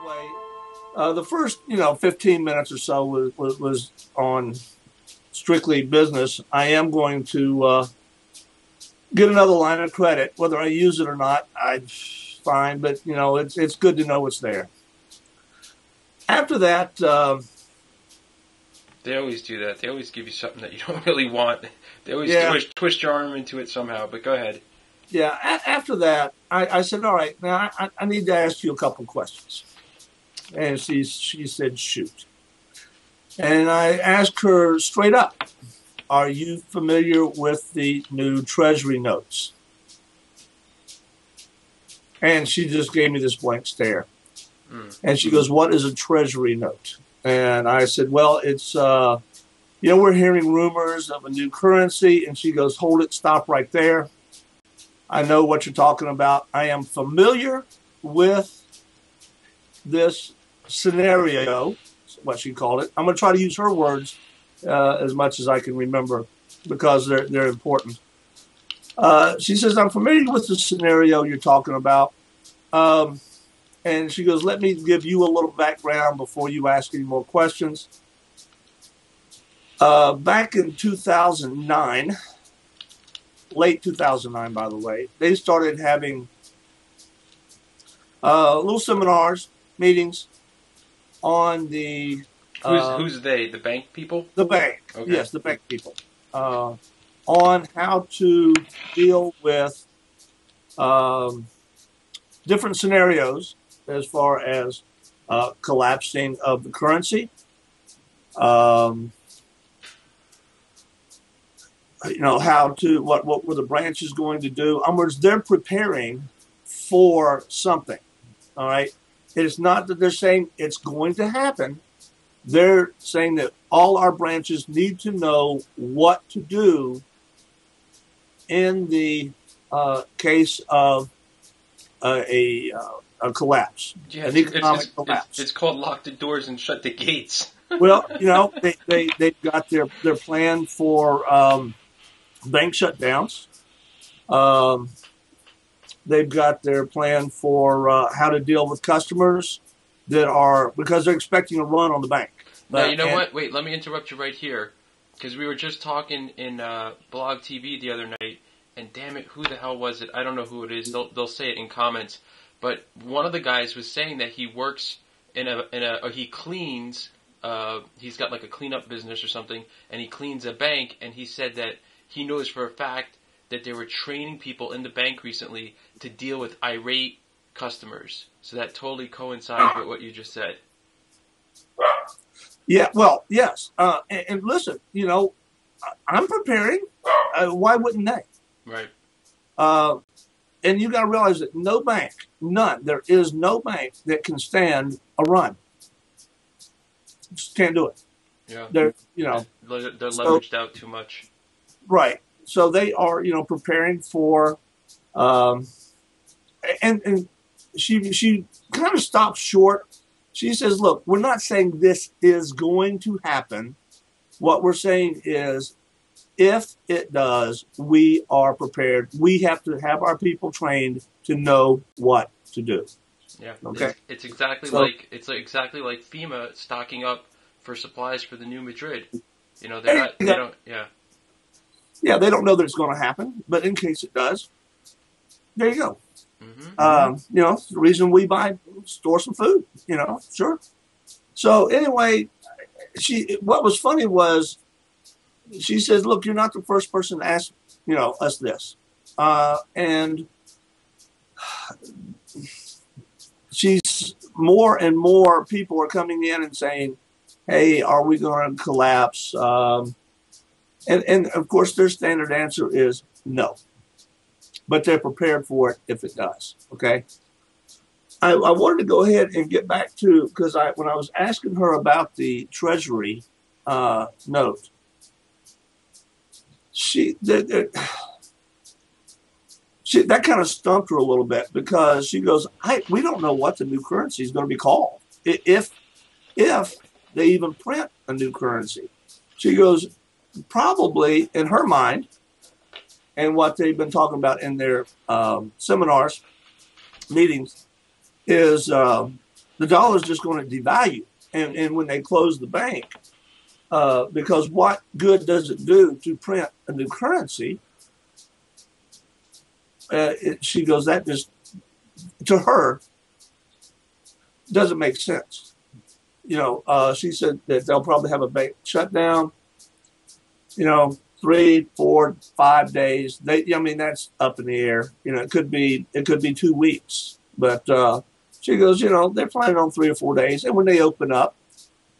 anyway, the first 15 minutes or so was on strictly business. I am going to get another line of credit, whether I use it or not. I'm fine, but it's good to know it's there. After that, they always do that. They always give you something that you don't really want. They always twist your arm into it somehow. But go ahead. Yeah. After that, I said, all right, now I need to ask you a couple questions. And she said, shoot. And I asked her straight up, are you familiar with the new Treasury notes? And she just gave me this blank stare. And she goes, what is a Treasury note? And I said, well, it's, we're hearing rumors of a new currency. And she goes, hold it, stop right there. I know what you're talking about. I am familiar with this scenario, what she called it. I'm going to try to use her words as much as I can remember because they're important. She says, I'm familiar with the scenario you're talking about. And she goes, let me give you a little background before you ask any more questions. Back in 2009, late 2009, by the way, they started having little seminars, meetings on the... Who's they? The bank people? The bank. Okay. Yes, the bank people. On how to deal with different scenarios as far as collapsing of the currency. What were the branches going to do? In other words, they're preparing for something. All right. It's not that they're saying it's going to happen. They're saying that all our branches need to know what to do in the case of a collapse, an economic collapse. It's called lock the doors and shut the gates. Well, they've got their plan for bank shutdowns. They've got their plan for how to deal with customers because they're expecting a run on the bank. Now, you know what? Wait, let me interrupt you right here. Because we were just talking in Blog TV the other night, and damn it, who the hell was it? I don't know who it is. They'll say it in comments. But one of the guys was saying that he works he cleans, he's got like a cleanup business or something, and he cleans a bank, and he said that he knows for a fact that they were training people in the bank recently to deal with irate customers. So that totally coincides with what you just said. Yeah, well, yes. And listen, I'm preparing. Why wouldn't they? Right. And you got to realize that there is no bank that can stand a run. Just can't do it. Yeah. They're leveraged out too much. Right. So they are, preparing for, and she kind of stops short. She says, look, we're not saying this is going to happen. What we're saying is, if it does, we are prepared. We have to have our people trained to know what to do. Yeah. Okay. It's exactly like FEMA stocking up for supplies for the new Madrid. They don't. Yeah. Yeah, they don't know that it's going to happen, but in case it does, there you go. Mm-hmm. It's the reason we store some food. Sure. So anyway, what was funny was, she says, look, you're not the first person to ask, us this. And she's more and more people are coming in and saying, hey, are we going to collapse? And of course, their standard answer is no. But they're prepared for it if it does. Okay. I wanted to go ahead and get back to, because when I was asking her about the Treasury note, that kind of stumped her a little bit, because she goes, we don't know what the new currency is going to be called, if they even print a new currency. She goes, probably in her mind, and what they've been talking about in their seminars, meetings, is the dollar is just going to devalue. And when they close the bank, because what good does it do to print a new currency? She goes, that just, to her, doesn't make sense. She said that they'll probably have a bank shutdown, 3, 4, 5 days. That's up in the air. It could be 2 weeks. But she goes, they're planning on 3 or 4 days. And when they open up,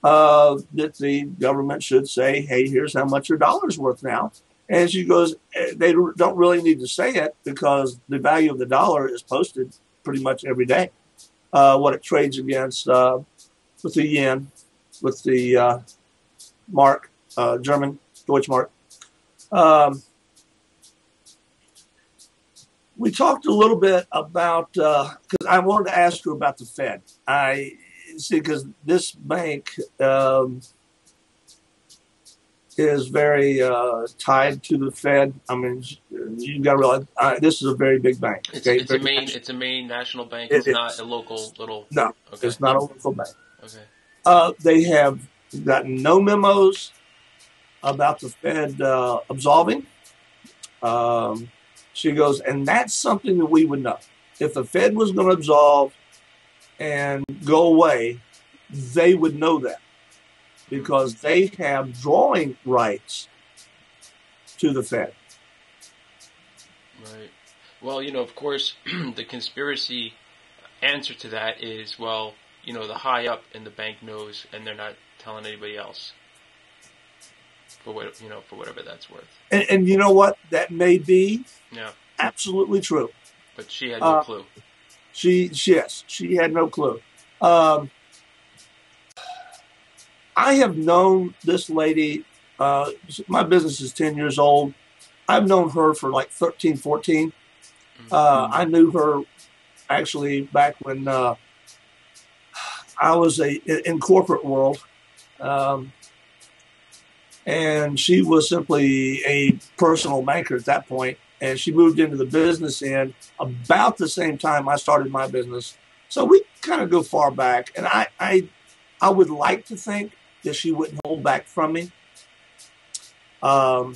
that the government should say, hey, here's how much your dollar's worth now. And she goes, they don't really need to say it because the value of the dollar is posted pretty much every day. What it trades against with the yen, with the mark, German Deutschmark. We talked a little bit about, because I wanted to ask her about the Fed. Because this bank is very tied to the Fed. You got to realize this is a very big bank. Okay? It's a main national bank. It's not a local little. No, okay. It's not a local bank. Okay. They have gotten no memos about the Fed absolving. She goes, and that's something that we would know. If the Fed was going to absolve and go away, they would know that because they have drawing rights to the Fed. Right. Well, of course, the conspiracy answer to that is, well, the high up in the bank knows, and they're not telling anybody else. For whatever that's worth. And you know what? That may be absolutely true. But she had no clue. She had no clue. I have known this lady. My business is 10 years old. I've known her for like 13, 14. I knew her actually back when I was in corporate world. And she was simply a personal banker at that point. And she moved into the business end about the same time I started my business. So we kind of go far back. And I would like to think that she wouldn't hold back from me. I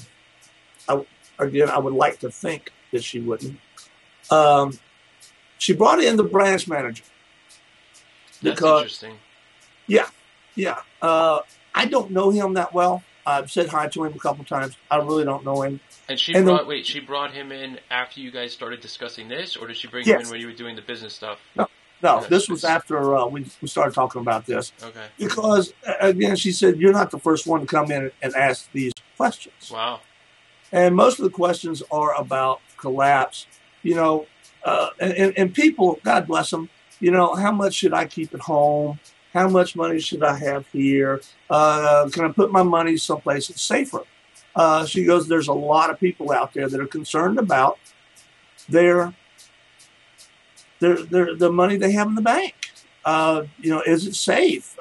would like to think that she wouldn't. She brought in the branch manager. That's interesting. Yeah. I don't know him that well. I've said hi to him a couple times. I really don't know him. And she brought him in after you guys started discussing this, or did she bring him in when you were doing the business stuff? No, this was after we started talking about this. Okay. Because, again, she said, you're not the first one to come in and ask these questions. Wow. And most of the questions are about collapse, and people, God bless them, how much should I keep at home? How much money should I have here? Can I put my money someplace that's safer? She goes, there's a lot of people out there that are concerned about the money they have in the bank. Is it safe?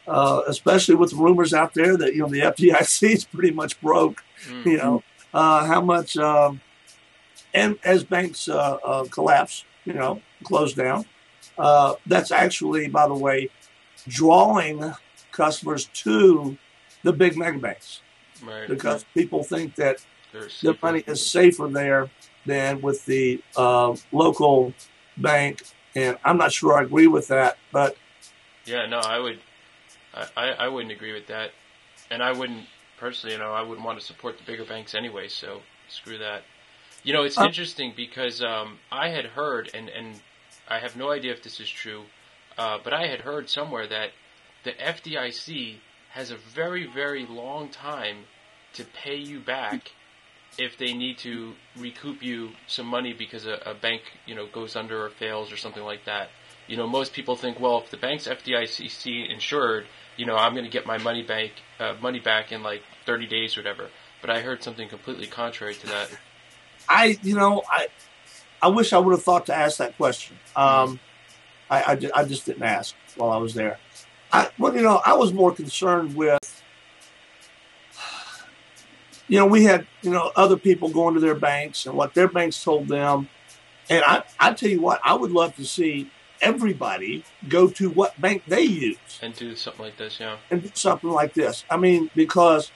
Especially with the rumors out there that, the FDIC is pretty much broke. Mm-hmm. How much, and as banks collapse, close down, that's actually, by the way, drawing customers to the big mega banks. Right. Because people think that their money is safer there than with the local bank. And I'm not sure I agree with that, but... Yeah, no, I wouldn't agree with that. And I wouldn't, personally, I wouldn't want to support the bigger banks anyway, so screw that. It's interesting because I had heard, and I have no idea if this is true, but I had heard somewhere that the FDIC has a very, very long time to pay you back if they need to recoup you some money because a bank, goes under or fails or something like that. Most people think, well, if the bank's FDIC insured, I'm going to get my money back in like 30 days or whatever. But I heard something completely contrary to that. I wish I would have thought to ask that question. I just didn't ask while I was there. I was more concerned with, we had, other people going to their banks and what their banks told them. And I tell you what, I would love to see everybody go to what bank they use and do something like this, yeah. And do something like this. I mean, because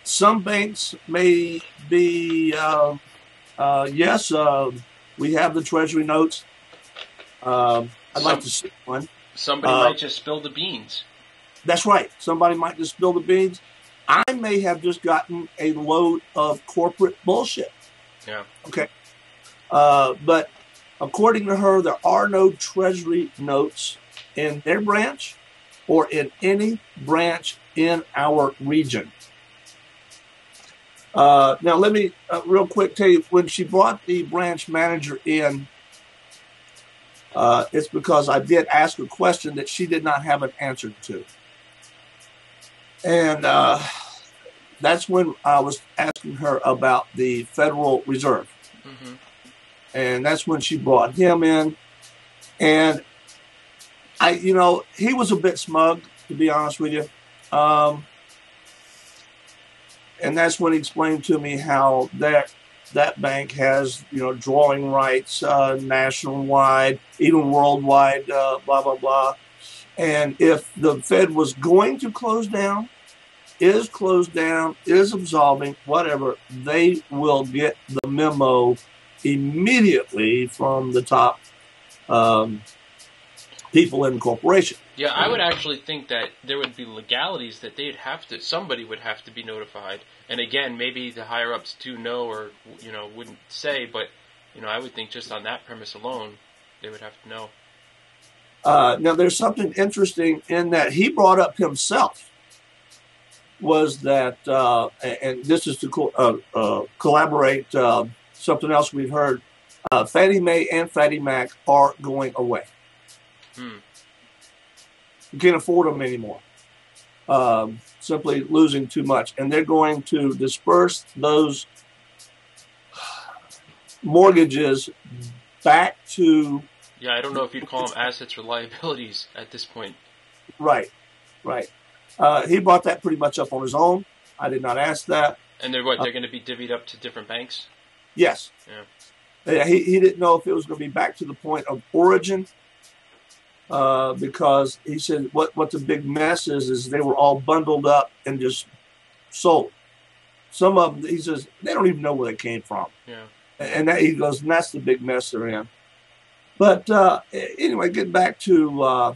some banks may be, yes, we have the treasury notes. I'd like to see one. Somebody might just spill the beans. That's right. Somebody might just spill the beans. I may have just gotten a load of corporate bullshit. Yeah. Okay. But according to her, there are no treasury notes in their branch or in any branch in our region. Now, let me real quick tell you, when she brought the branch manager in, it's because I did ask a question that she did not have an answer to. And that's when I was asking her about the Federal Reserve. Mm-hmm. And that's when she brought him in. And he was a bit smug, to be honest with you. And that's when he explained to me how that bank has, drawing rights nationwide, even worldwide, blah, blah, blah. And if the Fed was going to close down, is absolving, whatever, they will get the memo immediately from the top people in the corporation. Yeah, I would actually think that there would be legalities that somebody would have to be notified. And again, maybe the higher ups do know or, wouldn't say, but, I would think just on that premise alone, they would have to know. Now, there's something interesting in that he brought up himself, was that, and this is to collaborate something else we've heard, Fannie Mae and Freddie Mac are going away. You can't afford them anymore. Simply losing too much. And they're going to disperse those mortgages back to... Yeah, I don't know if you'd call them assets or liabilities at this point. Right. He brought that pretty much up on his own. I did not ask that. And they're going to be divvied up to different banks? Yes. Yeah. He didn't know if it was going to be back to the point of origin, because he said what the big mess is they were all bundled up and just sold. Some of them, he says, they don't even know where they came from. Yeah. And he goes, and that's the big mess they're in. But anyway, getting back to...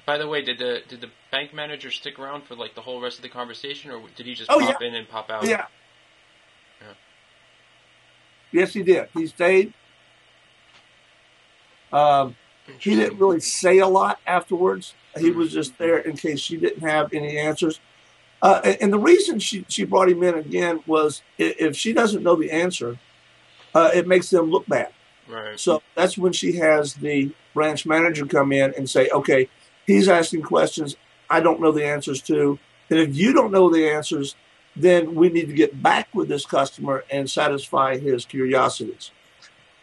By the way, did the bank manager stick around for like the whole rest of the conversation, or did he just pop in and pop out? Yeah. Yes, he did. He stayed. He didn't really say a lot afterwards. He was just there in case she didn't have any answers. And the reason she brought him in again was if she doesn't know the answer, it makes them look bad. Right. So that's when she has the branch manager come in and say, okay, he's asking questions I don't know the answers to. And if you don't know the answers, then we need to get back with this customer and satisfy his curiosities.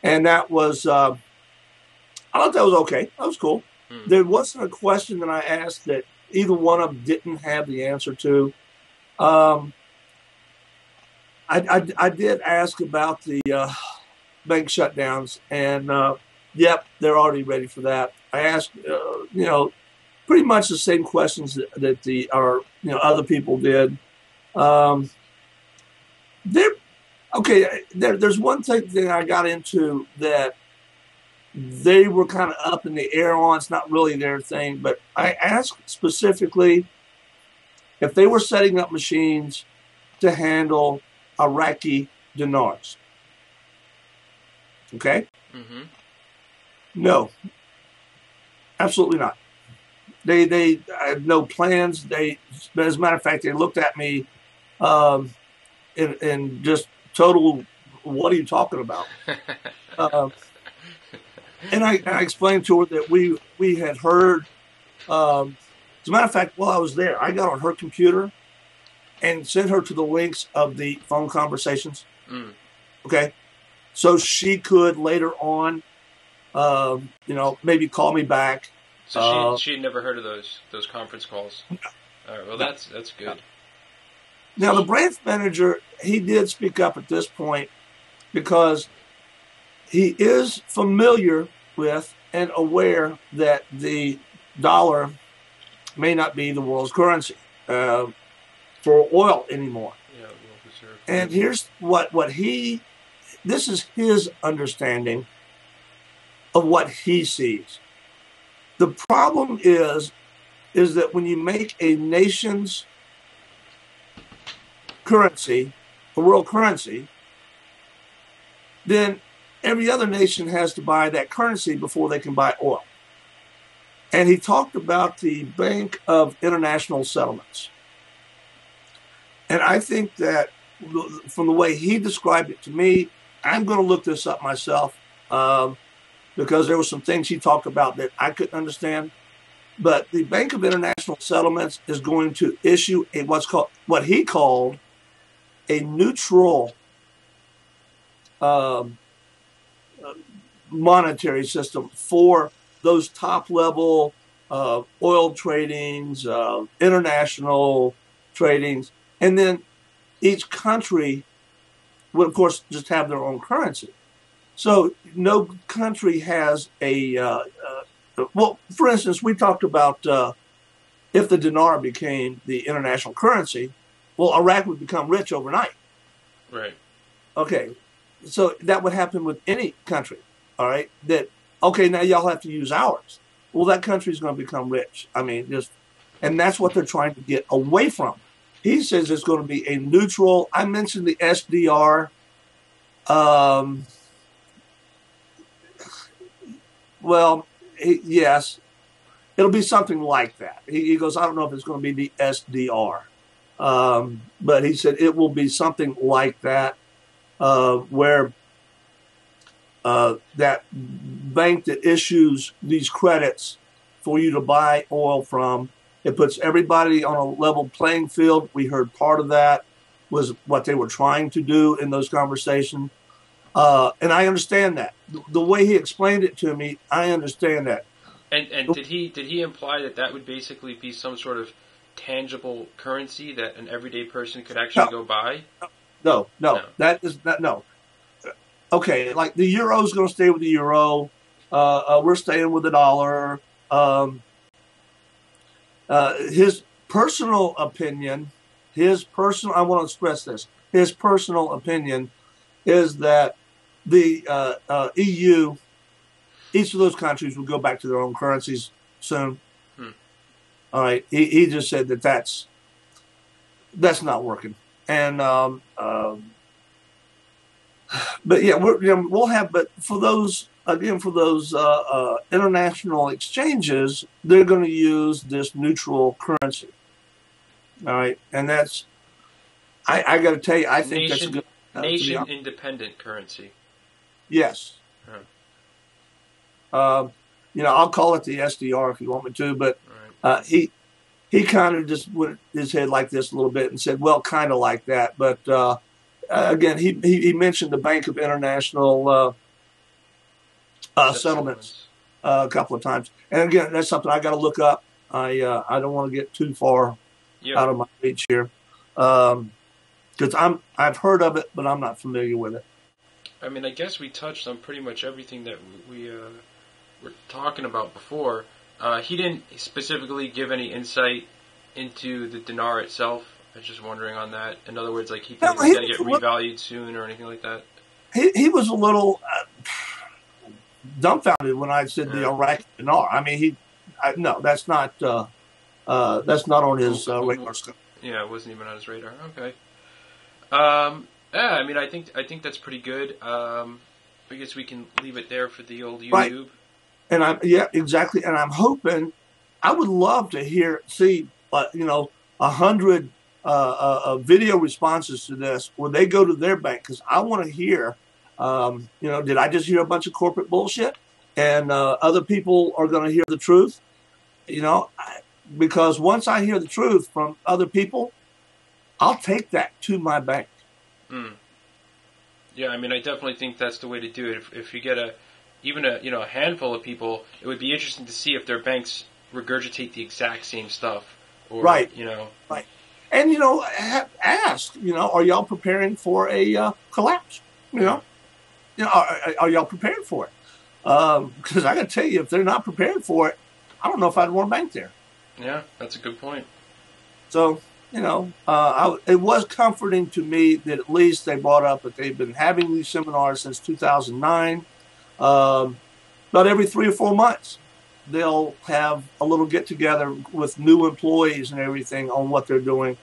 And that was, I thought that was okay. That was cool. There wasn't a question that I asked that either one of them didn't have the answer to. I did ask about the bank shutdowns, and yep, they're already ready for that. I asked, pretty much the same questions that other people did. There's one thing I got into that they were kind of up in the air on. It's not really their thing, but I asked specifically if they were setting up machines to handle Iraqi dinars. Okay? Mm-hmm. No, absolutely not. They had no plans. As a matter of fact, they looked at me in just total, what are you talking about? And I explained to her that we had heard, as a matter of fact, while I was there, I got on her computer and sent her to the links of the phone conversations. Okay? So she could later on, maybe call me back. So she had never heard of those conference calls. All right, well, that's good. Now, the branch manager, he did speak up at this point because he is familiar with and aware that the dollar may not be the world's currency for oil anymore. Yeah, world reserve. And here's this is his understanding of what he sees. The problem is that when you make a nation's currency a world currency, then every other nation has to buy that currency before they can buy oil. And he talked about the Bank of International Settlements. And I think that from the way he described it to me, I'm going to look this up myself because there were some things he talked about that I couldn't understand. But the Bank of International Settlements is going to issue what he called a neutral monetary system for those top level oil tradings, international tradings, and then each country would, of course, just have their own currency. So no country has well, for instance, we talked about if the dinar became the international currency, well, Iraq would become rich overnight. Right. Okay. So that would happen with any country. All right. Okay, now y'all have to use ours. Well, that country's going to become rich. I mean, and that's what they're trying to get away from. He says it's going to be a neutral. I mentioned the SDR. Well, yes, it'll be something like that. He goes, I don't know if it's going to be the SDR, but he said it will be something like that, where that bank that issues these credits for you to buy oil from, it puts everybody on a level playing field. We heard part of that was what they were trying to do in those conversations. And I understand that. The way he explained it to me, I understand that. And did he imply that would basically be some sort of tangible currency that an everyday person could actually go buy? No. That is not, no. Okay, like the euro is going to stay with the euro. We're staying with the dollar. His personal opinion, I want to stress this, his personal opinion is that the EU, each of those countries will go back to their own currencies soon. All right. He just said that's not working. And but yeah, we'll have. But for those international exchanges, they're going to use this neutral currency. All right, and that's I got to tell you, I think that's a good nation independent currency. Yes. I'll call it the SDR if you want me to, but he kind of just went his head like this a little bit and said, well, kind of like that. But again, he mentioned the Bank of International Settlements a couple of times. And again, that's something I got to look up. I don't want to get too far out of my reach here. Because I've heard of it, but I'm not familiar with it. I mean, I guess we touched on pretty much everything that we were talking about before. He didn't specifically give any insight into the dinar itself. I was just wondering on that. In other words, like he thinks it's going to get revalued soon or anything like that. He was a little dumbfounded when I said the Iraqi dinar. I mean, no, that's not on his radar scope. Yeah, it wasn't even on his radar. Okay. Yeah, I mean, I think that's pretty good. I guess we can leave it there for the old YouTube. Right. And exactly. And I'm hoping, I would love to see 100 video responses to this where they go to their bank, because I want to hear, did I just hear a bunch of corporate bullshit? And other people are going to hear the truth, because once I hear the truth from other people, I'll take that to my bank. Yeah, I mean, I definitely think that's the way to do it. If you get even a handful of people, it would be interesting to see if their banks regurgitate the exact same stuff. Or, right. Right. And ask. Are y'all preparing for a collapse? Are y'all prepared for it? Because I got to tell you, if they're not prepared for it, I don't know if I'd want to bank there. Yeah, that's a good point. So, it was comforting to me that at least they brought up that they've been having these seminars since 2009. Um, about every 3 or 4 months, they'll have a little get together with new employees and everything on what they're doing.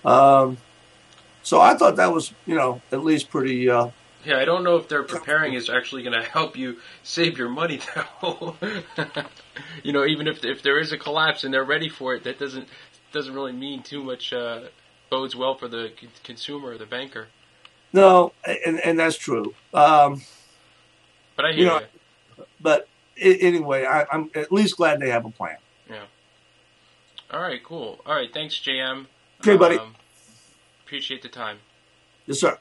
Um, so I thought that was, at least pretty. Yeah, I don't know if their preparing is actually going to help you save your money, though. Even if there is a collapse and they're ready for it, that doesn't really mean too much. Bodes well for the consumer or the banker. No, and that's true. But I You hear know, you. but anyway, I'm at least glad they have a plan. Yeah. All right. Cool. All right. Thanks, JM. Okay, buddy. Appreciate the time. Yes, sir.